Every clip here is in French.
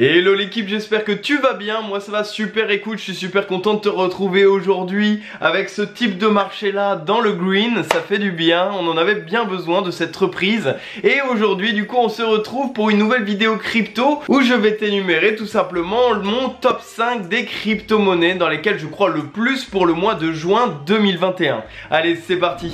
Hello l'équipe, j'espère que tu vas bien, moi ça va super. Écoute, je suis super content de te retrouver aujourd'hui avec ce type de marché là dans le green, ça fait du bien, on en avait bien besoin de cette reprise. Et aujourd'hui du coup on se retrouve pour une nouvelle vidéo crypto où je vais t'énumérer tout simplement mon top 5 des crypto-monnaies dans lesquelles je crois le plus pour le mois de juin 2021. Allez, c'est parti.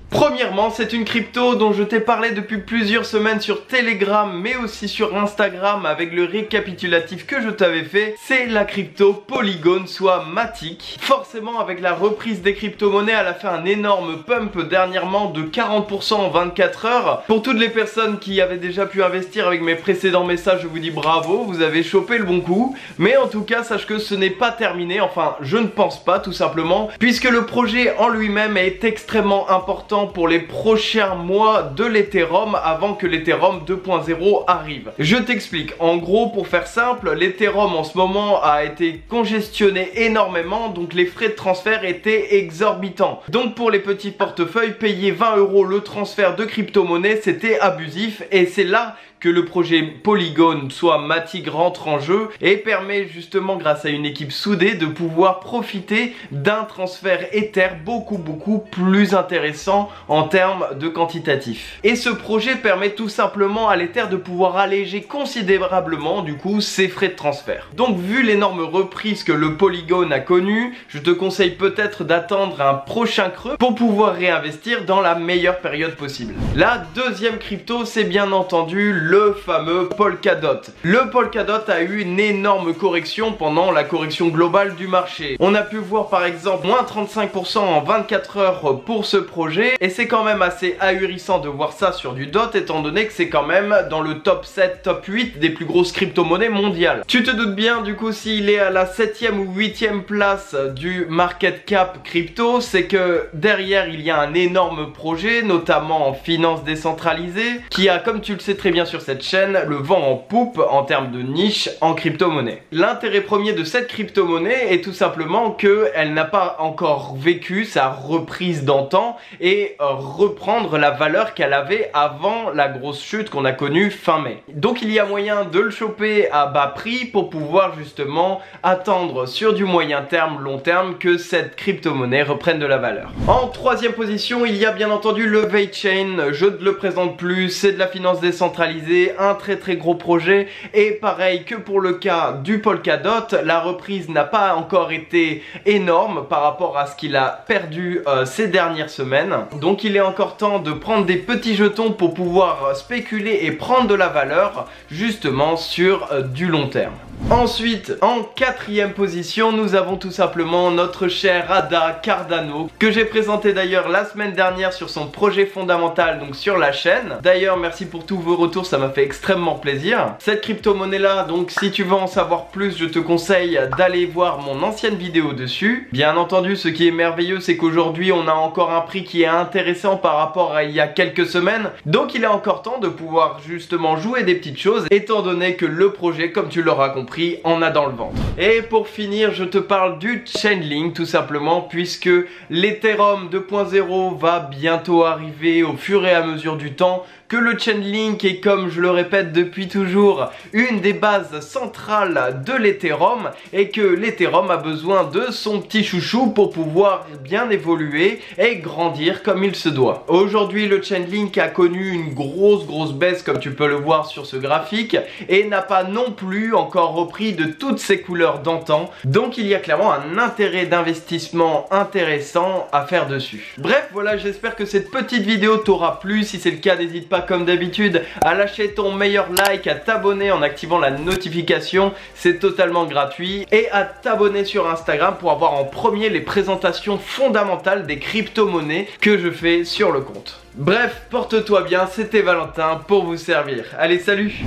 Premièrement, c'est une crypto dont je t'ai parlé depuis plusieurs semaines sur Telegram mais aussi sur Instagram avec le récapitulatif que je t'avais fait. C'est la crypto Polygon, soit Matic. Forcément, avec la reprise des crypto-monnaies, elle a fait un énorme pump dernièrement de 40% en 24 heures. Pour toutes les personnes qui avaient déjà pu investir avec mes précédents messages, je vous dis bravo, vous avez chopé le bon coup. Mais en tout cas, sache que ce n'est pas terminé, enfin je ne pense pas tout simplement, puisque le projet en lui-même est extrêmement important pour les prochains mois de l'Ethereum avant que l'Ethereum 2.0 arrive. Je t'explique, en gros pour faire simple, l'Ethereum en ce moment a été congestionné énormément, donc les frais de transfert étaient exorbitants. Donc pour les petits portefeuilles, payer 20 € le transfert de crypto-monnaie c'était abusif, et c'est là que le projet Polygon, soit Matic, rentre en jeu et permet justement grâce à une équipe soudée de pouvoir profiter d'un transfert Ether beaucoup plus intéressant en termes de quantitatif. Et ce projet permet tout simplement à l'Ether de pouvoir alléger considérablement du coup ses frais de transfert. Donc vu l'énorme reprise que le Polygon a connue, je te conseille peut-être d'attendre un prochain creux pour pouvoir réinvestir dans la meilleure période possible. La deuxième crypto, c'est bien entendu le fameux Polkadot. Le Polkadot a eu une énorme correction pendant la correction globale du marché. On a pu voir par exemple moins 35% en 24 heures pour ce projet, et c'est quand même assez ahurissant de voir ça sur du DOT étant donné que c'est quand même dans le top 7, top 8 des plus grosses crypto-monnaies mondiales. Tu te doutes bien du coup s'il est à la 7e ou 8e place du market cap crypto, c'est que derrière il y a un énorme projet, notamment en finance décentralisée, qui a, comme tu le sais très bien sur cette chaîne, le vent en poupe en termes de niche en crypto-monnaie. L'intérêt premier de cette crypto-monnaie est tout simplement qu'elle n'a pas encore vécu sa reprise d'antan et reprendre la valeur qu'elle avait avant la grosse chute qu'on a connue fin mai. Donc il y a moyen de le choper à bas prix pour pouvoir justement attendre sur du moyen terme, long terme, que cette crypto-monnaie reprenne de la valeur. En troisième position, il y a bien entendu le VeChain. Je ne le présente plus, c'est de la finance décentralisée, un très gros projet, et pareil que pour le cas du Polkadot, la reprise n'a pas encore été énorme par rapport à ce qu'il a perdu ces dernières semaines. Donc il est encore temps de prendre des petits jetons pour pouvoir spéculer et prendre de la valeur justement sur du long terme. Ensuite, en quatrième position, nous avons tout simplement notre cher ADA Cardano, que j'ai présenté d'ailleurs la semaine dernière sur son projet fondamental, donc sur la chaîne. D'ailleurs, merci pour tous vos retours, ça m'a fait extrêmement plaisir. Cette crypto-monnaie là, donc si tu veux en savoir plus, je te conseille d'aller voir mon ancienne vidéo dessus. Bien entendu, ce qui est merveilleux, c'est qu'aujourd'hui, on a encore un prix qui est intéressant par rapport à il y a quelques semaines. Donc il est encore temps de pouvoir justement jouer des petites choses, étant donné que le projet, comme tu l'auras compris, on a dans le ventre. Et pour finir, je te parle du Chainlink tout simplement, puisque l'Ethereum 2.0 va bientôt arriver au fur et à mesure du temps, que le Chainlink est, comme je le répète depuis toujours, une des bases centrales de l'Ethereum, et que l'Ethereum a besoin de son petit chouchou pour pouvoir bien évoluer et grandir comme il se doit. Aujourd'hui, le Chainlink a connu une grosse baisse, comme tu peux le voir sur ce graphique, et n'a pas non plus encore repris de toutes ses couleurs d'antan. Donc il y a clairement un intérêt d'investissement intéressant à faire dessus. Bref, voilà, j'espère que cette petite vidéo t'aura plu. Si c'est le cas, n'hésite pas comme d'habitude à lâcher ton meilleur like, à t'abonner en activant la notification, c'est totalement gratuit, et à t'abonner sur Instagram pour avoir en premier les présentations fondamentales des crypto-monnaies que je fais sur le compte. Bref, porte-toi bien, c'était Valentin pour vous servir. Allez, salut!